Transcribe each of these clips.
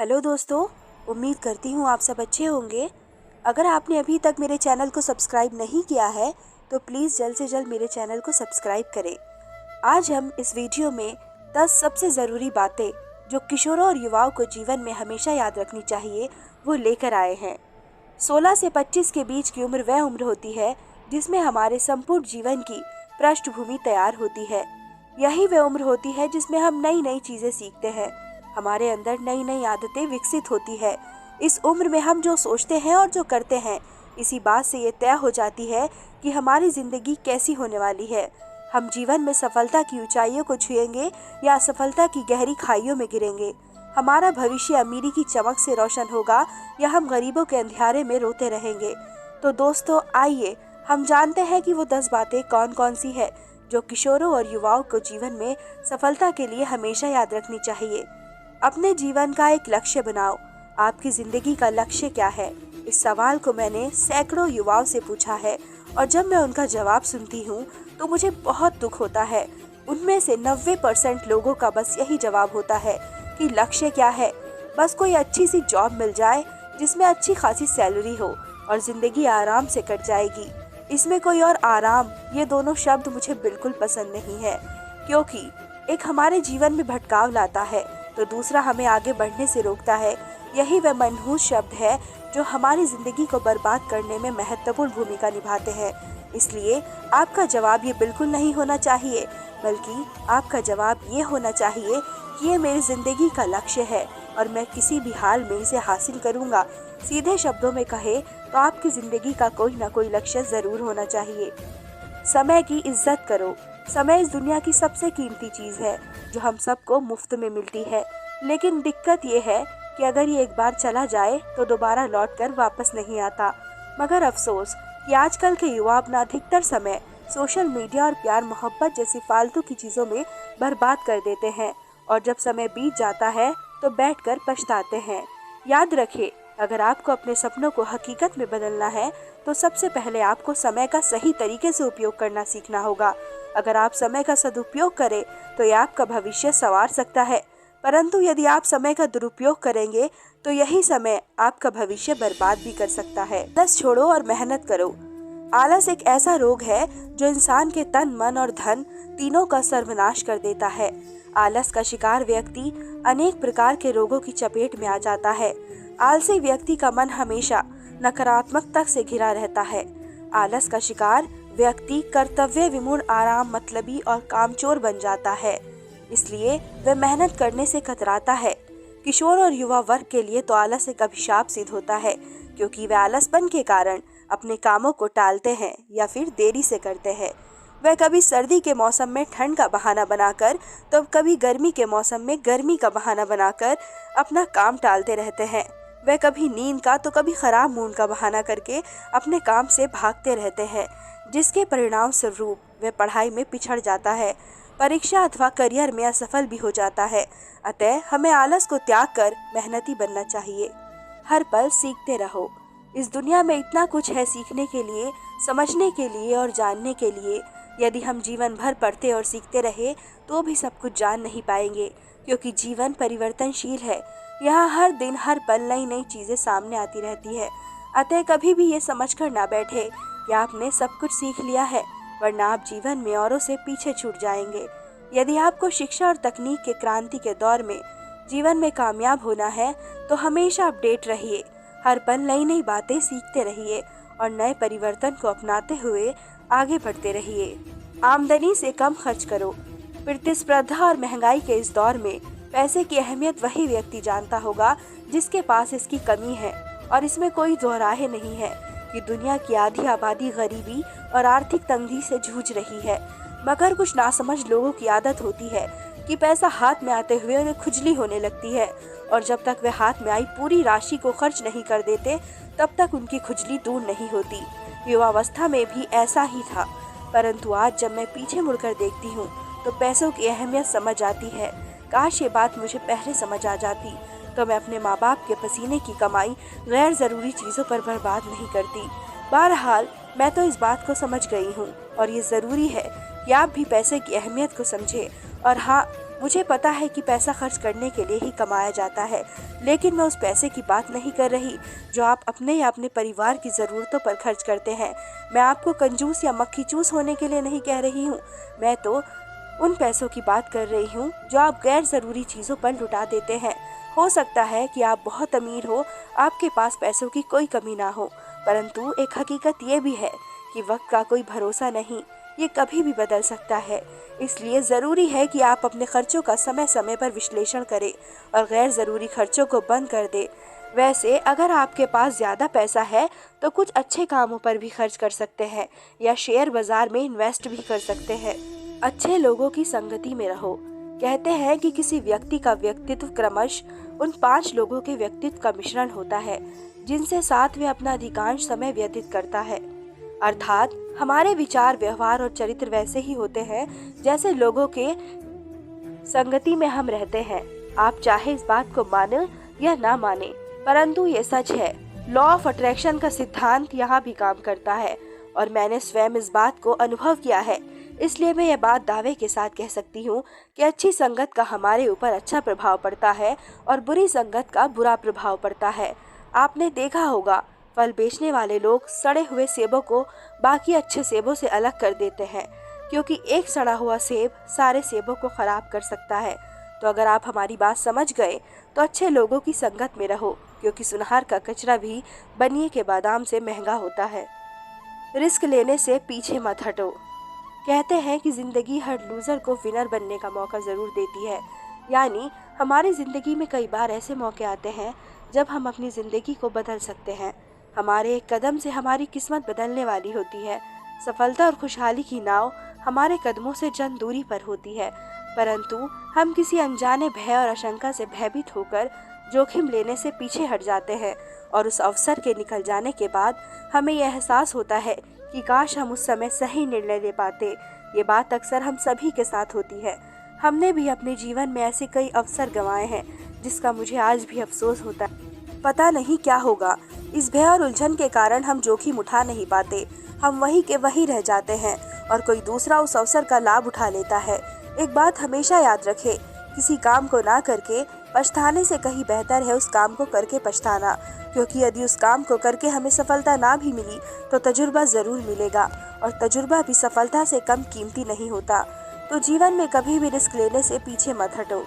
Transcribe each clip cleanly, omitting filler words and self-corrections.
Hello दोस्तों। उम्मीद करती हूँ आप सब अच्छे होंगे। अगर आपने अभी तक मेरे चैनल को सब्सक्राइब नहीं किया है तो प्लीज़ जल्द से जल्द मेरे चैनल को सब्सक्राइब करें। आज हम इस वीडियो में 10 सबसे ज़रूरी बातें जो किशोरों और युवाओं को जीवन में हमेशा याद रखनी चाहिए वो लेकर आए हैं। 16 से 25 के बीच की उम्र वह उम्र होती है जिसमें हमारे संपूर्ण जीवन की पृष्ठभूमि तैयार होती है। यही वह उम्र होती है जिसमें हम नई नई चीज़ें सीखते हैं, हमारे अंदर नई नई आदतें विकसित होती है। इस उम्र में हम जो सोचते हैं और जो करते हैं, इसी बात से ये तय हो जाती है कि हमारी ज़िंदगी कैसी होने वाली है। हम जीवन में सफलता की ऊंचाइयों को छुएंगे या असफलता की गहरी खाइयों में गिरेंगे। हमारा भविष्य अमीरी की चमक से रोशन होगा या हम गरीबों के अंधियारे में रोते रहेंगे। तो दोस्तों, आइए हम जानते हैं कि वो 10 बातें कौन कौन सी है जो किशोरों और युवाओं को जीवन में सफलता के लिए हमेशा याद रखनी चाहिए। अपने जीवन का एक लक्ष्य बनाओ। आपकी जिंदगी का लक्ष्य क्या है? इस सवाल को मैंने सैकड़ों युवाओं से पूछा है और जब मैं उनका जवाब सुनती हूँ तो मुझे बहुत दुख होता है। उनमें से 90% लोगों का बस यही जवाब होता है कि लक्ष्य क्या है? बस कोई अच्छी सी जॉब मिल जाए जिसमें अच्छी खासी सैलरी हो और जिंदगी आराम से कट जाएगी। इसमें कोई और आराम, ये दोनों शब्द मुझे बिल्कुल पसंद नहीं है, क्योंकि एक हमारे जीवन में भटकाव लाता है तो दूसरा हमें आगे बढ़ने से रोकता है। यही वह मनहूस शब्द है जो हमारी जिंदगी को बर्बाद करने में महत्वपूर्ण भूमिका निभाते हैं। इसलिए आपका जवाब ये बिल्कुल नहीं होना चाहिए, बल्कि आपका जवाब ये होना चाहिए कि ये मेरी जिंदगी का लक्ष्य है और मैं किसी भी हाल में इसे हासिल करूंगा। सीधे शब्दों में कहे तो आपकी जिंदगी का कोई ना कोई लक्ष्य जरूर होना चाहिए। समय की इज्जत करो। समय इस दुनिया की सबसे कीमती चीज़ है जो हम सबको मुफ्त में मिलती है, लेकिन दिक्कत ये है कि अगर ये एक बार चला जाए तो दोबारा लौटकर वापस नहीं आता। मगर अफसोस कि आजकल के युवा अपना अधिकतर समय सोशल मीडिया और प्यार मोहब्बत जैसी फालतू की चीज़ों में बर्बाद कर देते हैं और जब समय बीत जाता है तो बैठकर पछताते हैं। याद रखें, अगर आपको अपने सपनों को हकीकत में बदलना है तो सबसे पहले आपको समय का सही तरीके से उपयोग करना सीखना होगा। अगर आप समय का सदुपयोग करें तो यह आपका भविष्य संवार सकता है, परंतु यदि आप समय का दुरुपयोग करेंगे तो यही समय आपका भविष्य बर्बाद भी कर सकता है। आलस छोड़ो और मेहनत करो। आलस एक ऐसा रोग है जो इंसान के तन, मन और धन तीनों का सर्वनाश कर देता है। आलस का शिकार व्यक्ति अनेक प्रकार के रोगों की चपेट में आ जाता है। आलसी व्यक्ति का मन हमेशा नकारात्मकता से घिरा रहता है। आलस का शिकार व्यक्ति कर्तव्य विमूढ़, आराम मतलबी और कामचोर बन जाता है, इसलिए वह मेहनत करने से कतराता है। किशोर और युवा वर्ग के लिए तो आलस एक अभिशाप सिद्ध होता है, क्योंकि वे आलसपन के कारण अपने कामों को टालते हैं या फिर देरी से करते हैं। वह कभी सर्दी के मौसम में ठंड का बहाना बनाकर तो कभी गर्मी के मौसम में गर्मी का बहाना बनाकर अपना काम टालते रहते हैं। वह कभी नींद का तो कभी खराब मूड का बहाना करके अपने काम से भागते रहते हैं, जिसके परिणाम स्वरूप वह पढ़ाई में पिछड़ जाता है, परीक्षा अथवा करियर में असफल भी हो जाता है। अतः हमें आलस को त्याग कर मेहनती बनना चाहिए। हर पल सीखते रहो। इस दुनिया में इतना कुछ है सीखने के लिए, समझने के लिए और जानने के लिए। यदि हम जीवन भर पढ़ते और सीखते रहे तो भी सब कुछ जान नहीं पाएंगे, क्योंकि जीवन परिवर्तनशील है। यहाँ हर दिन हर पल नई नई चीज़ें सामने आती रहती है। अतः कभी भी ये समझकर ना बैठे कि आपने सब कुछ सीख लिया है, वरना आप जीवन में औरों से पीछे छूट जाएंगे। यदि आपको शिक्षा और तकनीक के क्रांति के दौर में जीवन में कामयाब होना है तो हमेशा अपडेट रहिए। हर पल नई नई बातें सीखते रहिए और नए परिवर्तन को अपनाते हुए आगे बढ़ते रहिए। आमदनी से कम खर्च करो। प्रतिस्पर्धा और महंगाई के इस दौर में पैसे की अहमियत वही व्यक्ति जानता होगा जिसके पास इसकी कमी है, और इसमें कोई दोहराहे नहीं है कि दुनिया की आधी आबादी गरीबी और आर्थिक तंगी से जूझ रही है। मगर कुछ नासमझ लोगों की आदत होती है कि पैसा हाथ में आते हुए उन्हें खुजली होने लगती है, और जब तक वे हाथ में आई पूरी राशि को खर्च नहीं कर देते तब तक उनकी खुजली दूर नहीं होती। युवावस्था में भी ऐसा ही था, परंतु आज जब मैं पीछे मुड़कर देखती हूँ तो पैसों की अहमियत समझ आती है। काश ये बात मुझे पहले समझ आ जाती तो मैं अपने माँ बाप के पसीने की कमाई गैर ज़रूरी चीज़ों पर बर्बाद नहीं करती। बहरहाल मैं तो इस बात को समझ गई हूँ और ये ज़रूरी है कि आप भी पैसे की अहमियत को समझें। और हाँ, मुझे पता है कि पैसा खर्च करने के लिए ही कमाया जाता है, लेकिन मैं उस पैसे की बात नहीं कर रही जो आप अपने या अपने परिवार की ज़रूरतों पर खर्च करते हैं। मैं आपको कंजूस या मक्खी चूस होने के लिए नहीं कह रही हूँ। मैं तो उन पैसों की बात कर रही हूँ जो आप गैर ज़रूरी चीज़ों पर लुटा देते हैं। हो सकता है कि आप बहुत अमीर हो, आपके पास पैसों की कोई कमी ना हो, परंतु एक हकीकत ये भी है कि वक्त का कोई भरोसा नहीं, ये कभी भी बदल सकता है। इसलिए ज़रूरी है कि आप अपने खर्चों का समय समय पर विश्लेषण करें और गैर ज़रूरी खर्चों को बंद कर दें। वैसे अगर आपके पास ज़्यादा पैसा है तो कुछ अच्छे कामों पर भी खर्च कर सकते हैं या शेयर बाजार में इन्वेस्ट भी कर सकते हैं। अच्छे लोगों की संगति में रहो। कहते हैं कि किसी व्यक्ति का व्यक्तित्व क्रमश उन 5 लोगों के व्यक्तित्व का मिश्रण होता है जिनसे साथ में अपना अधिकांश समय व्यतीत करता है। अर्थात हमारे विचार, व्यवहार और चरित्र वैसे ही होते हैं जैसे लोगों के संगति में हम रहते हैं। आप चाहे इस बात को माने या ना माने, परंतु ये सच है। लॉ ऑफ अट्रैक्शन का सिद्धांत यहाँ भी काम करता है और मैंने स्वयं इस बात को अनुभव किया है। इसलिए मैं ये बात दावे के साथ कह सकती हूँ कि अच्छी संगत का हमारे ऊपर अच्छा प्रभाव पड़ता है और बुरी संगत का बुरा प्रभाव पड़ता है। आपने देखा होगा, फल बेचने वाले लोग सड़े हुए सेबों को बाकी अच्छे सेबों से अलग कर देते हैं, क्योंकि एक सड़ा हुआ सेब सारे सेबों को खराब कर सकता है। तो अगर आप हमारी बात समझ गए तो अच्छे लोगों की संगत में रहो, क्योंकि सुनहर का कचरा भी बनिए के बादाम से महंगा होता है। रिस्क लेने से पीछे मत हटो। कहते हैं कि जिंदगी हर लूजर को विनर बनने का मौका ज़रूर देती है। यानी हमारी ज़िंदगी में कई बार ऐसे मौके आते हैं जब हम अपनी ज़िंदगी को बदल सकते हैं। हमारे एक कदम से हमारी किस्मत बदलने वाली होती है। सफलता और खुशहाली की नाव हमारे कदमों से चंद दूरी पर होती है, परंतु हम किसी अनजाने भय और आशंका से भयभीत होकर जोखिम लेने से पीछे हट जाते हैं और उस अवसर के निकल जाने के बाद हमें यह एहसास होता है कि काश हम उस समय सही निर्णय ले पाते। ये बात अक्सर हम सभी के साथ होती है। हमने भी अपने जीवन में ऐसे कई अवसर गंवाए हैं जिसका मुझे आज भी अफसोस होता है। पता नहीं क्या होगा, इस भय और उलझन के कारण हम जोखिम उठा नहीं पाते। हम वहीं के वहीं रह जाते हैं और कोई दूसरा उस अवसर का लाभ उठा लेता है। एक बात हमेशा याद रखें, किसी काम को ना करके पछताने से कहीं बेहतर है उस काम को करके पछताना, क्योंकि यदि उस काम को करके हमें सफलता ना भी मिली तो तजुर्बा ज़रूर मिलेगा और तजुर्बा भी सफलता से कम कीमती नहीं होता। तो जीवन में कभी भी रिस्क लेने से पीछे मत हटो।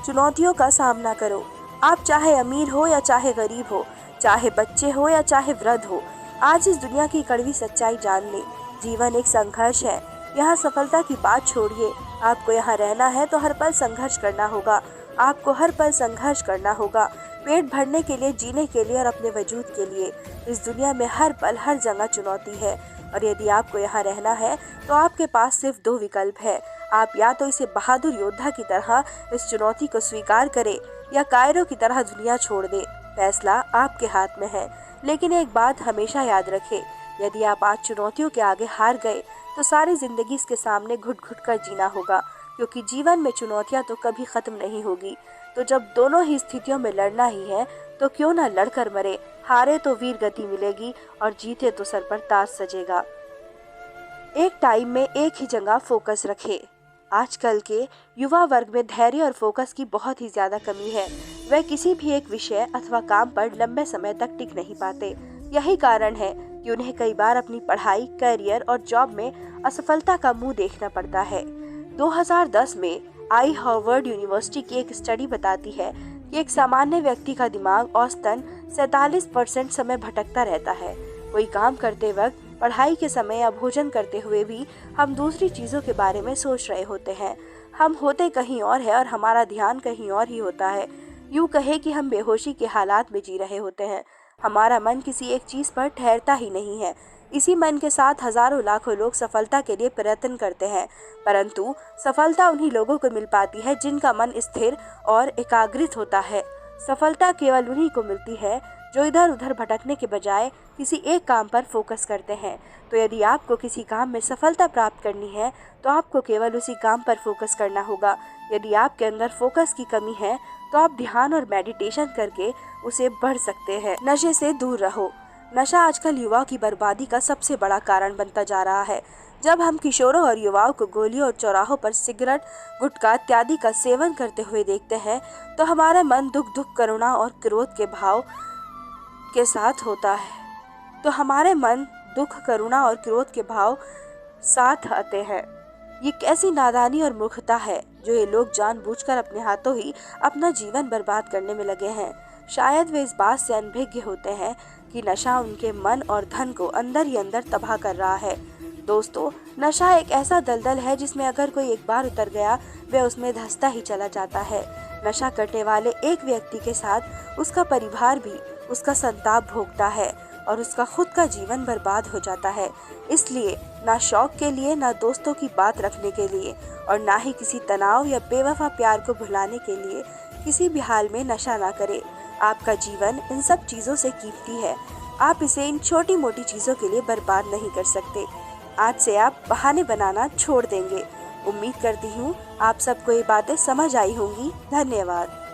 चुनौतियों का सामना करो। आप चाहे अमीर हो या चाहे गरीब हो, चाहे बच्चे हो या चाहे वृद्ध हो, आज इस दुनिया की कड़वी सच्चाई जान ले, जीवन एक संघर्ष है। यहाँ सफलता की बात छोड़िए, आपको यहाँ रहना है तो हर पल संघर्ष करना होगा। आपको हर पल संघर्ष करना होगा, पेट भरने के लिए, जीने के लिए और अपने वजूद के लिए। इस दुनिया में हर पल हर जगह चुनौती है और यदि आपको यहाँ रहना है तो आपके पास सिर्फ 2 विकल्प है। आप या तो इसे बहादुर योद्धा की तरह इस चुनौती को स्वीकार करें या कायरों की तरह दुनिया छोड़ दें। फैसला आपके हाथ में है, लेकिन एक बात हमेशा याद रखें, यदि आप आज चुनौतियों के आगे हार गए तो सारी जिंदगी इसके सामने घुट घुट कर जीना होगा, क्योंकि जीवन में चुनौतियां तो कभी खत्म नहीं होगी। तो जब दोनों ही स्थितियों में लड़ना ही है तो क्यों ना लड़कर मरे। हारे तो वीर गति मिलेगी और जीते तो सर पर ताज सजेगा। एक टाइम में एक ही जगह फोकस रखे। आजकल के युवा वर्ग में धैर्य और फोकस की बहुत ही ज्यादा कमी है। वह किसी भी एक विषय अथवा काम पर लंबे समय तक टिक नहीं पाते। यही कारण है कि उन्हें कई बार अपनी पढ़ाई, करियर और जॉब में असफलता का मुंह देखना पड़ता है। 2010 में आई हार्वर्ड यूनिवर्सिटी की एक स्टडी बताती है कि एक सामान्य व्यक्ति का दिमाग औसतन 47% समय भटकता रहता है। कोई काम करते वक्त, पढ़ाई के समय या भोजन करते हुए भी हम दूसरी चीज़ों के बारे में सोच रहे होते हैं। हम होते कहीं और है और हमारा ध्यान कहीं और ही होता है। यूँ कहे कि हम बेहोशी के हालात में जी रहे होते हैं। हमारा मन किसी एक चीज़ पर ठहरता ही नहीं है। इसी मन के साथ हजारों लाखों लोग सफलता के लिए प्रयत्न करते हैं, परंतु सफलता उन्हीं लोगों को मिल पाती है जिनका मन स्थिर और एकाग्रित होता है। सफलता केवल उन्हीं को मिलती है जो इधर उधर भटकने के बजाय किसी एक काम पर फोकस करते हैं। तो यदि आपको किसी काम में सफलता प्राप्त करनी है तो आपको केवल उसी काम पर फोकस करना होगा। यदि आपके अंदर फोकस की कमी है तो आप ध्यान और मेडिटेशन करके उसे बढ़ सकते हैं। नशे से दूर रहो। नशा आजकल युवाओं की बर्बादी का सबसे बड़ा कारण बनता जा रहा है। जब हम किशोरों और युवाओं को गोलियों और चौराहों पर सिगरेट, गुटखा इत्यादि का सेवन करते हुए देखते हैं तो हमारा मन दुख, करुणा और क्रोध के भाव के साथ होता है। तो हमारे मन दुख, करुणा और क्रोध के भाव साथ आते हैं। ये कैसी नादानी और मूर्खता है जो ये लोग जानबूझकर अपने हाथों ही अपना जीवन बर्बाद करने में लगे हैं। शायद वे इस बात से अनभिज्ञ होते हैं कि नशा उनके मन और धन को अंदर ही अंदर तबाह कर रहा है। दोस्तों, नशा एक ऐसा दलदल है जिसमें अगर कोई एक बार उतर गया वह उसमें धंसता ही चला जाता है। नशा करने वाले एक व्यक्ति के साथ उसका परिवार भी उसका संताप भोगता है और उसका खुद का जीवन बर्बाद हो जाता है। इसलिए ना शौक के लिए, ना दोस्तों की बात रखने के लिए और ना ही किसी तनाव या बेवफा प्यार को भुलाने के लिए किसी भी हाल में नशा ना करें। आपका जीवन इन सब चीज़ों से कीमती है। आप इसे इन छोटी मोटी चीज़ों के लिए बर्बाद नहीं कर सकते। आज से आप बहाने बनाना छोड़ देंगे। उम्मीद करती हूँ आप सबको ये बातें समझ आई होंगी। धन्यवाद।